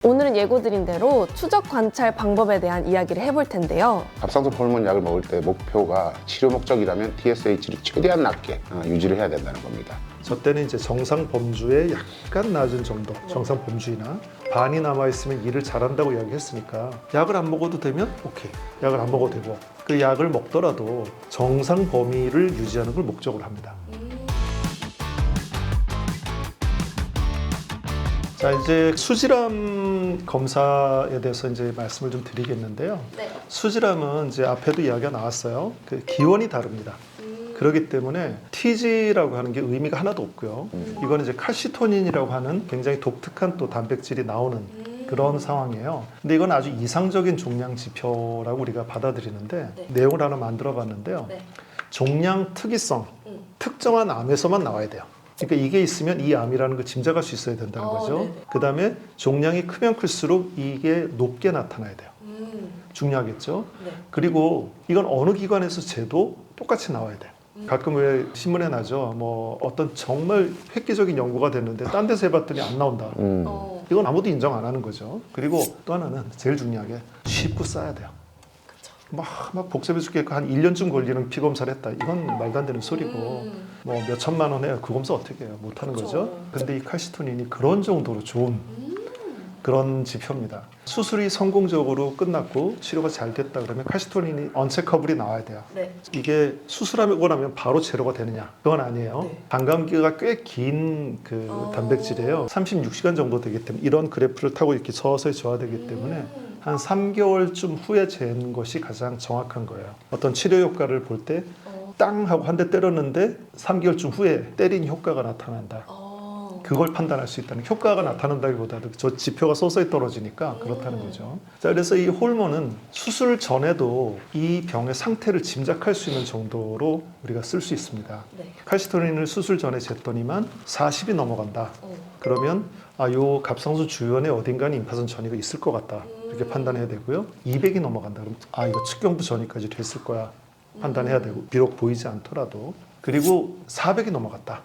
오늘은 예고드린 대로 추적 관찰 방법에 대한 이야기를 해볼 텐데요. 갑상선 호르몬 약을 먹을 때 목표가 치료 목적이라면 TSH를 최대한 낮게 유지를 해야 된다는 겁니다. 저 때는 이제 정상 범주의 약간 낮은 정도, 정상 범주이나 반이 남아있으면 일을 잘한다고 이야기했으니까 약을 안 먹어도 되면 오케이, 약을 안 먹어도 되고 그 약을 먹더라도 정상 범위를 유지하는 걸 목적으로 합니다. 자, 이제 수질암 검사에 대해서 이제 말씀을 좀 드리겠는데요. 네. 수질암은 이제 앞에도 이야기가 나왔어요. 그 기원이 다릅니다. 그렇기 때문에 TG라고 하는 게 의미가 하나도 없고요. 이거는 이제 칼시토닌이라고 하는 굉장히 독특한 또 단백질이 나오는 그런 상황이에요. 근데 이건 아주 이상적인 종양 지표라고 우리가 받아들이는데 네. 내용을 하나 만들어 봤는데요. 네. 종양 특이성, 특정한 암에서만 나와야 돼요. 그러니까 이게 있으면 이 암이라는 걸 짐작할 수 있어야 된다는 거죠. 네네. 그 다음에 종양이 크면 클수록 이게 높게 나타나야 돼요. 중요하겠죠. 네. 그리고 이건 어느 기관에서 재도 똑같이 나와야 돼요. 가끔 왜 신문에 나죠. 뭐 어떤 정말 획기적인 연구가 됐는데 딴 데서 해봤더니 안 나온다. 이건 아무도 인정 안 하는 거죠. 그리고 또 하나는 제일 중요하게 쉽고 싸야 돼요. 막 복잡해 죽겠고 한 1년쯤 걸리는 피검사를 했다. 이건 말도 안 되는 소리고 뭐 몇 천만 원에 그 검사 어떻게 해요? 못 하는 거죠. 근데 이 칼시토닌이 그런 정도로 좋은 그런 지표입니다. 수술이 성공적으로 끝났고 치료가 잘 됐다 그러면 칼시토닌이 언체커블이 나와야 돼요. 네. 이게 수술하고 나면 바로 제로가 되느냐? 그건 아니에요. 네. 반감기가 꽤 긴 그 단백질이에요. 36시간 정도 되기 때문에 이런 그래프를 타고 이렇게 서서히 저하되기 때문에 한 3개월쯤 후에 재는 것이 가장 정확한 거예요. 어떤 치료 효과를 볼 때 땅 하고 한 대 때렸는데 3개월쯤 후에 때린 효과가 나타난다. 그걸 판단할 수 있다는, 효과가 나타난다기보다도 저 지표가 서서히 떨어지니까 그렇다는 거죠. 자, 그래서 이 호르몬은 수술 전에도 이 병의 상태를 짐작할 수 있는 정도로 우리가 쓸 수 있습니다. 네. 칼시토닌을 수술 전에 쟀더니만 40이 넘어간다. 그러면 요 갑상선 주변에 어딘가에 임파선 전이가 있을 것 같다. 이렇게 판단해야 되고요. 200이 넘어간다. 그럼 이거 측경부 전이까지 됐을 거야. 판단해야 되고, 비록 보이지 않더라도. 그리고 400이 넘어갔다.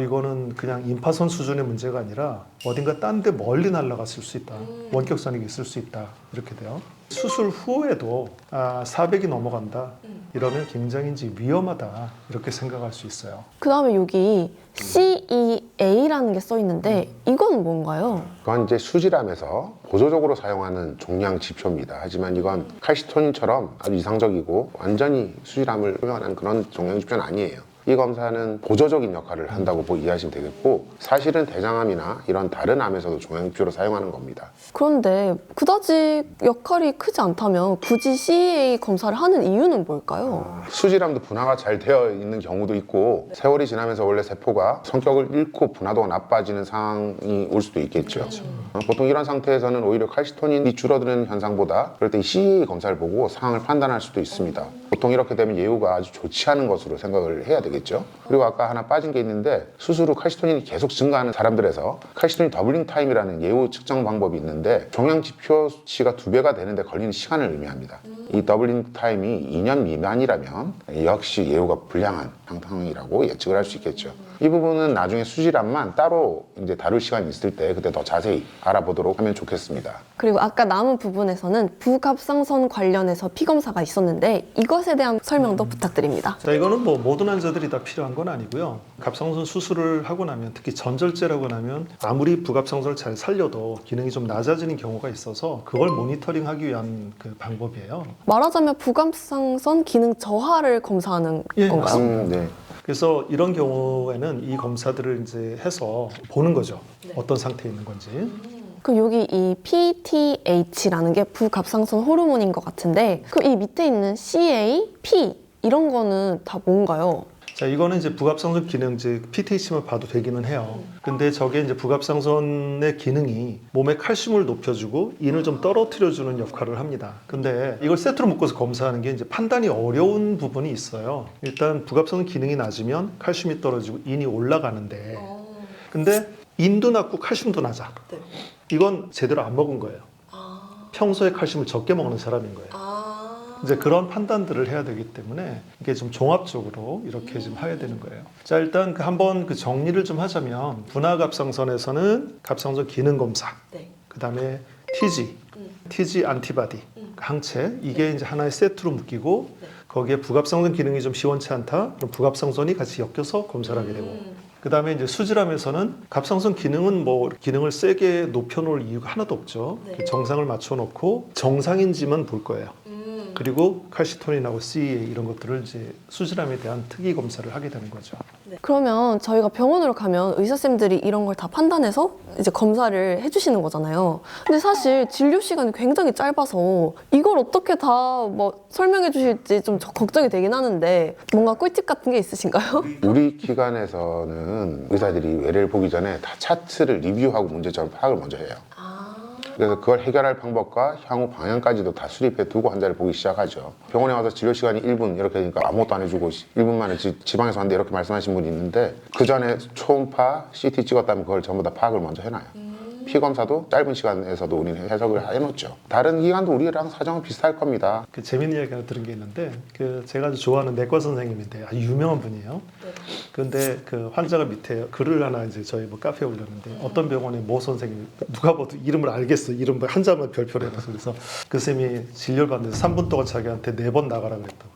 이거는 그냥 임파선 수준의 문제가 아니라 어딘가 딴 데 멀리 날아갔을 수 있다. 원격선이 있을 수 있다. 이렇게 돼요. 수술 후에도 400이 넘어간다. 이러면 굉장히 이제 위험하다. 이렇게 생각할 수 있어요. 그 다음에 여기 CEA라는 게 써 있는데 이건 뭔가요? 그건 이제 수질암에서 보조적으로 사용하는 종양 지표입니다. 하지만 이건 칼시토닌처럼 아주 이상적이고 완전히 수질암을 표현하는 그런 종양 지표는 아니에요. 이 검사는 보조적인 역할을 한다고 이해하시면 되겠고, 사실은 대장암이나 이런 다른 암에서도 종양지표로 사용하는 겁니다. 그런데 그다지 역할이 크지 않다면 굳이 CEA 검사를 하는 이유는 뭘까요? 수질암도 분화가 잘 되어 있는 경우도 있고, 세월이 지나면서 원래 세포가 성격을 잃고 분화도가 나빠지는 상황이 올 수도 있겠죠. 보통 이런 상태에서는 오히려 칼시토닌이 줄어드는 현상보다 그럴 때 이 CEA 검사를 보고 상황을 판단할 수도 있습니다. 보통 이렇게 되면 예후가 아주 좋지 않은 것으로 생각을 해야 되겠죠. 그리고 아까 하나 빠진 게 있는데, 수술 후 칼시토닌이 계속 증가하는 사람들에서 칼시토닌 더블링 타임이라는 예후 측정 방법이 있는데, 종양 지표치가 2배가 되는데 걸리는 시간을 의미합니다. 이 더블링 타임이 2년 미만이라면 역시 예후가 불량한 상황이라고 예측을 할 수 있겠죠. 이 부분은 나중에 수질암만 따로 이제 다룰 시간이 있을 때 그때 더 자세히 알아보도록 하면 좋겠습니다. 그리고 아까 남은 부분에서는 부갑상선 관련해서 피검사가 있었는데 이것에 대한 설명도 부탁드립니다. 자, 이거는 뭐 모든 환자들이 다 필요한 건 아니고요. 갑상선 수술을 하고 나면, 특히 전절제라고 나면 아무리 부갑상선을 잘 살려도 기능이 좀 낮아지는 경우가 있어서 그걸 모니터링하기 위한 그 방법이에요. 말하자면 부갑상선 기능 저하를 검사하는 예, 건가요? 맞습니다. 네. 그래서 이런 경우에는 이 검사들을 이제 해서 보는 거죠. 어떤 상태에 있는 건지. 그럼 여기 이 PTH라는 게 부갑상선 호르몬인 것 같은데, 그럼 이 밑에 있는 CA, P 이런 거는 다 뭔가요? 자, 이거는 이제 부갑상선 기능, 이제 PTH만 봐도 되기는 해요. 근데 저게 이제 부갑상선의 기능이 몸에 칼슘을 높여주고 인을 좀 떨어뜨려주는 역할을 합니다. 근데 이걸 세트로 묶어서 검사하는 게 이제 판단이 어려운 부분이 있어요. 일단 부갑상선 기능이 낮으면 칼슘이 떨어지고 인이 올라가는데, 근데 인도 낮고 칼슘도 낮아. 이건 제대로 안 먹은 거예요. 평소에 칼슘을 적게 먹는 사람인 거예요. 이제 그런 판단들을 해야 되기 때문에 이게 좀 종합적으로 이렇게 좀 해야 되는 거예요. 자, 일단 한번 그 정리를 좀 하자면, 분화갑상선에서는 갑상선 기능 검사, 네. 그다음에 TG 안티바디 항체 이게 이제 하나의 세트로 묶이고 거기에 부갑상선 기능이 좀 시원치 않다. 그럼 부갑상선이 같이 엮여서 검사를 하게 되고 그다음에 이제 수질암에서는 갑상선 기능은 뭐 기능을 세게 높여놓을 이유가 하나도 없죠. 정상을 맞춰놓고 정상인지만 볼 거예요. 그리고 칼시토닌하고 CA 이런 것들을 이제 수질암에 대한 특이 검사를 하게 되는 거죠. 그러면 저희가 병원으로 가면 의사쌤들이 이런 걸 다 판단해서 이제 검사를 해주시는 거잖아요. 근데 사실 진료 시간이 굉장히 짧아서 이걸 어떻게 다 뭐 설명해 주실지 좀 걱정이 되긴 하는데 뭔가 꿀팁 같은 게 있으신가요? 우리 기관에서는 의사들이 외래를 보기 전에 다 차트를 리뷰하고 문제점 파악을 먼저 해요. 그래서 그걸 해결할 방법과 향후 방향까지도 다 수립해 두고 환자를 보기 시작하죠. 병원에 와서 진료 시간이 1분 이렇게 되니까 아무것도 안 해주고 1분 만에 지방에서 왔는데 이렇게 말씀하신 분이 있는데 그 전에 초음파, CT 찍었다면 그걸 전부 다 파악을 먼저 해놔요. 피 검사도 짧은 시간에서도 우리는 해석을 해놓죠. 다른 기관도 우리랑 사정은 비슷할 겁니다. 그 재밌는 이야기 하나 들은 게 있는데 그 제가 아주 좋아하는 내과 선생님인데 아주 유명한 분이에요. 근데 그 환자가 밑에 글을 하나 이제 저희 뭐 카페에 올렸는데 어떤 병원에 모 선생님 누가 봐도 이름을 알겠어. 이름 뭐 한자만 별표를 해놔서 그래서 그 쌤이 진료를 받는데 3분 동안 자기한테 4번 나가라 그랬다고.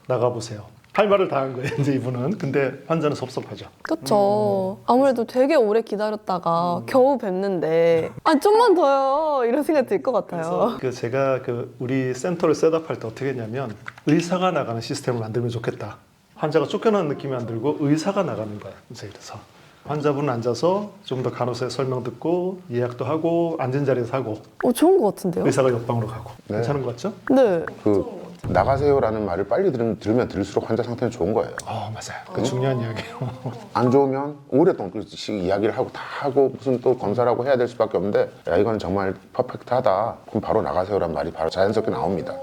나가보세요. 할 말을 다 한 거예요, 이제 이분은. 근데 환자는 섭섭하죠. 그쵸. 아무래도 되게 오래 기다렸다가 겨우 뵙는데 아 좀만 더요 이런 생각이 들 것 같아요. 그래서 그 제가 그 우리 센터를 셋업할 때 어떻게 했냐면 의사가 나가는 시스템을 만들면 좋겠다. 환자가 쫓겨나는 느낌이 안 들고 의사가 나가는 거예요. 이제 그래서 환자분은 앉아서 좀 더 간호사의 설명 듣고 예약도 하고 앉은 자리에서 하고 좋은 것 같은데요? 의사가 옆방으로 가고 네. 괜찮은 것 같죠? 네. 그 나가세요라는 말을 빨리 들으면 들을수록 환자 상태는 좋은 거예요. 맞아요. 그 중요한 이야기예요. 안 좋으면 오랫동안 그 이야기를 하고 다 하고 무슨 또 검사라고 해야 될 수밖에 없는데 야 이건 정말 퍼펙트하다. 그럼 바로 나가세요라는 말이 바로 자연스럽게 나옵니다.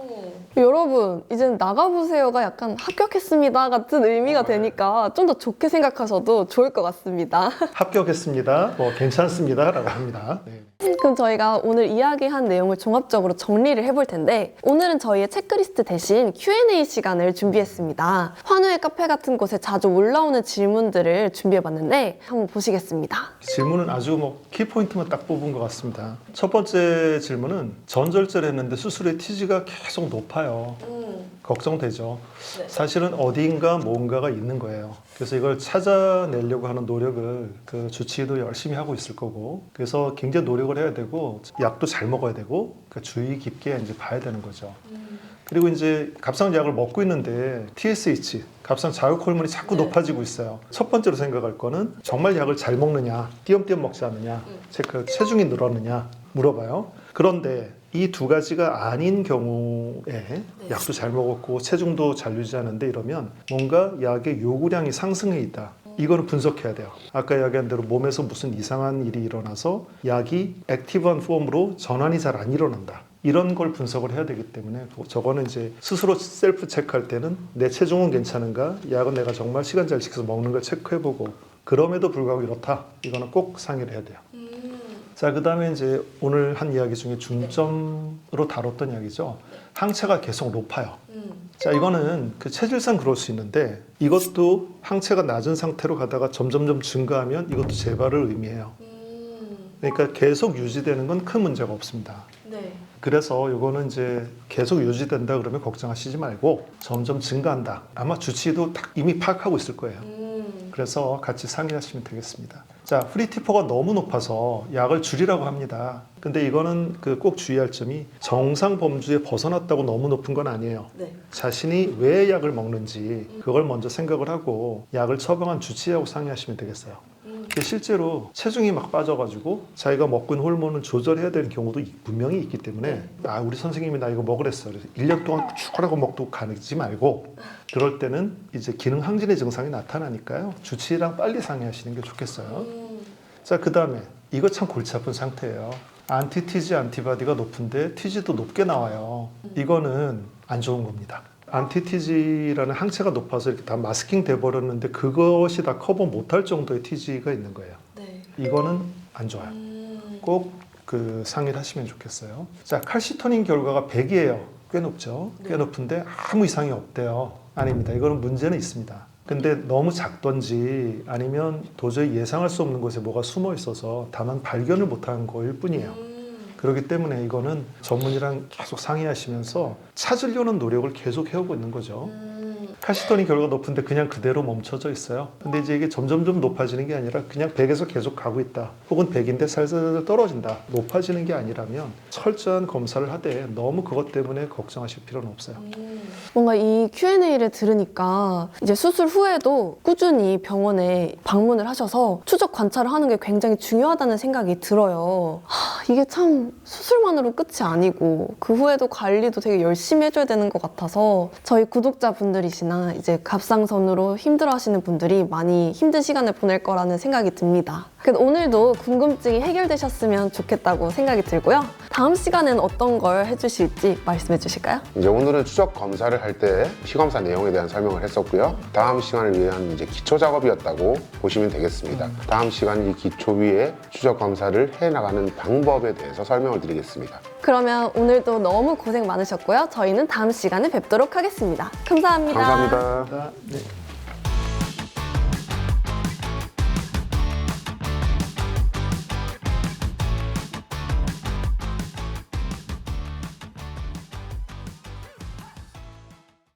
여러분 이제는 나가보세요가 약간 합격했습니다 같은 의미가 되니까 좀 더 좋게 생각하셔도 좋을 것 같습니다. 합격했습니다. 뭐 괜찮습니다. 라고 합니다. 네. 그럼 저희가 오늘 이야기한 내용을 종합적으로 정리를 해볼 텐데 오늘은 저희의 체크리스트 대신 Q&A 시간을 준비했습니다. 환우의 카페 같은 곳에 자주 올라오는 질문들을 준비해봤는데 한번 보시겠습니다. 질문은 아주 뭐 키포인트만 딱 뽑은 것 같습니다. 첫 번째 질문은 전절제를 했는데 수술의 TG가 계속 높아요. 걱정되죠. 사실은 어디인가 뭔가가 있는 거예요. 그래서 이걸 찾아내려고 하는 노력을 그 주치의도 열심히 하고 있을 거고 그래서 굉장히 노력을 해야 되고 약도 잘 먹어야 되고 그러니까 주의 깊게 이제 봐야 되는 거죠. 그리고 이제 갑상 약을 먹고 있는데 TSH, 갑상 자극 호르몬이 자꾸 높아지고 있어요. 첫 번째로 생각할 거는 정말 약을 잘 먹느냐, 띄엄띄엄 먹지 않느냐, 체중이 늘었느냐 물어봐요. 그런데 이 두 가지가 아닌 경우에 약도 잘 먹었고 체중도 잘 유지하는데 이러면 뭔가 약의 요구량이 상승해 있다. 이거는 분석해야 돼요. 아까 이야기한 대로 몸에서 무슨 이상한 일이 일어나서 약이 액티브한 폼으로 전환이 잘 안 일어난다. 이런 걸 분석을 해야 되기 때문에 저거는 이제 스스로 셀프 체크할 때는 내 체중은 괜찮은가? 약은 내가 정말 시간 잘 지켜서 먹는 걸 체크해보고 그럼에도 불구하고 이렇다. 이거는 꼭 상의를 해야 돼요. 자, 그 다음에 이제 오늘 한 이야기 중에 중점으로 다뤘던 이야기죠. 항체가 계속 높아요. 자, 이거는 그 체질상 그럴 수 있는데 이것도 항체가 낮은 상태로 가다가 점점점 증가하면 이것도 재발을 의미해요. 그러니까 계속 유지되는 건 큰 문제가 없습니다. 그래서 이거는 이제 계속 유지된다 그러면 걱정하시지 말고 점점 증가한다. 아마 주치의도 딱 이미 파악하고 있을 거예요. 그래서 같이 상의하시면 되겠습니다. 자, 프리티포가 너무 높아서 약을 줄이라고 합니다. 근데 이거는 그 꼭 주의할 점이 정상 범주에 벗어났다고 너무 높은 건 아니에요. 자신이 왜 약을 먹는지 그걸 먼저 생각을 하고 약을 처방한 주치의하고 상의하시면 되겠어요. 실제로 체중이 막 빠져가지고 자기가 먹고 있는 호르몬을 조절해야 되는 경우도 분명히 있기 때문에 아, 우리 선생님이 나 이거 먹으랬어. 그래서 1년 동안 추가라고 먹도 가지 말고 그럴 때는 이제 기능 항진의 증상이 나타나니까요. 주치의랑 빨리 상의하시는 게 좋겠어요. 자, 그 다음에 이거 참 골치 아픈 상태예요. 안티-TG 안티바디가 높은데 TG도 높게 나와요. 이거는 안 좋은 겁니다. 안티-TG라는 항체가 높아서 이렇게 다 마스킹 돼버렸는데 그것이 다 커버 못할 정도의 TG가 있는 거예요. 이거는 안 좋아요. 꼭 그 상의를 하시면 좋겠어요. 자, 칼시토닌 결과가 100이에요. 꽤 높죠? 꽤 높은데 아무 이상이 없대요. 아닙니다. 이거는 문제는 있습니다. 근데 너무 작던지 아니면 도저히 예상할 수 없는 곳에 뭐가 숨어 있어서 다만 발견을 못한 거일 뿐이에요. 그렇기 때문에 이거는 전문의랑 계속 상의하시면서 찾으려는 노력을 계속 해오고 있는 거죠. 칼시토닌 결과가 높은데 그냥 그대로 멈춰져 있어요. 근데 이제 이게 점점점 높아지는 게 아니라 그냥 100에서 계속 가고 있다. 혹은 100인데 살살 떨어진다. 높아지는 게 아니라면 철저한 검사를 하되 너무 그것 때문에 걱정하실 필요는 없어요. 뭔가 이 Q&A를 들으니까 이제 수술 후에도 꾸준히 병원에 방문을 하셔서 추적 관찰을 하는 게 굉장히 중요하다는 생각이 들어요. 이게 참 수술만으로 끝이 아니고 그 후에도 관리도 되게 열심히 해줘야 되는 것 같아서 저희 구독자분들이시나 이제 갑상선으로 힘들어하시는 분들이 많이 힘든 시간을 보낼 거라는 생각이 듭니다. 그래도 오늘도 궁금증이 해결되셨으면 좋겠다고 생각이 들고요. 다음 시간에는 어떤 걸 해주실지 말씀해 주실까요? 이제 오늘은 추적 검사를 할 때 피검사 내용에 대한 설명을 했었고요. 다음 시간을 위한 이제 기초 작업이었다고 보시면 되겠습니다. 다음 시간 이 기초 위에 추적 검사를 해 나가는 방법에 대해서 설명을 드리겠습니다. 그러면 오늘도 너무 고생 많으셨고요. 저희는 다음 시간에 뵙도록 하겠습니다. 감사합니다. 감사합니다. 네.